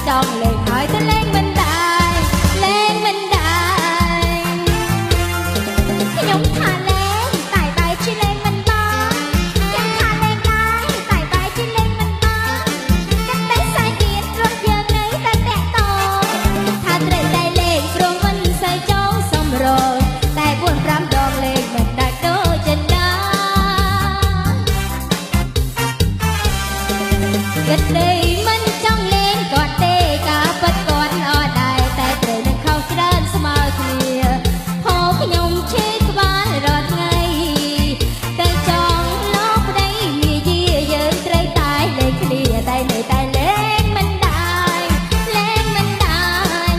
ចង់លេងហើយទៅលេងមិនដែរលេងមិនដែរខ្ញុំថាលេងតែបែរជាលេងមិនបានខ្ញុំថាលេងដែរតែបែរជាលេងមិនបានកាន់តែសាយទៀតរត់យើងនៅតែតាក់តងថាត្រូវតែលេងព្រោះមិនសូវចង់សម្រងតែ4-5 ដងលេងមិនដាច់ដូចចិនដាគិតទេមិនចង់លេងគាត់ទេការពិតគាត់អត់ដែរតែត្រូវនឹងខុសច្រើនស្មើគ្នាហូខ្ញុំឈឺក្បាលរាល់ថ្ងៃតែចង់លោកប្តីមាយាយើងត្រូវតែលេងគ្នាតែនៅតែលេងមិនដែរលេងមិនដែរ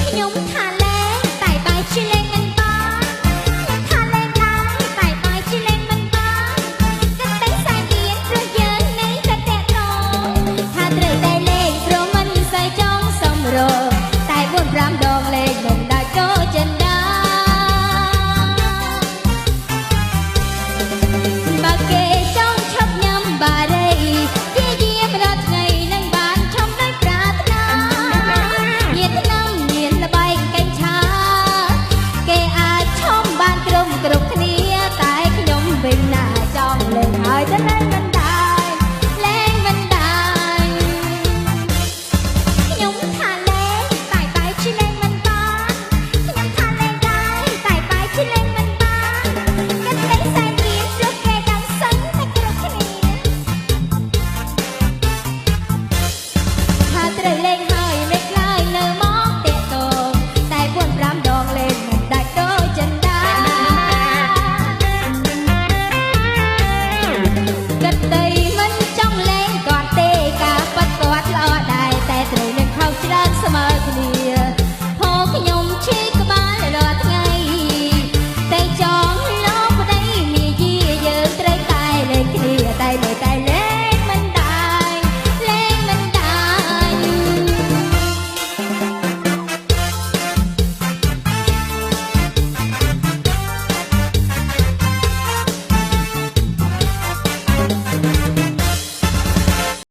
ខ្ញុំថាលេងតែបែរជាលេងមិនបានខ្ញុំថាលេងដែរតែបែរជាលេងមិនបានកាន់តែសាយទៀតព្រោះយើងនៅតែតាក់ទងថាត្រូវតែលេងព្រោះមិនសូវចង់សម្រងតែ4-5 ដងលេងមិនដាច់ដូចចិនដាបើគេចង់ឈប់ញ៉ាំបា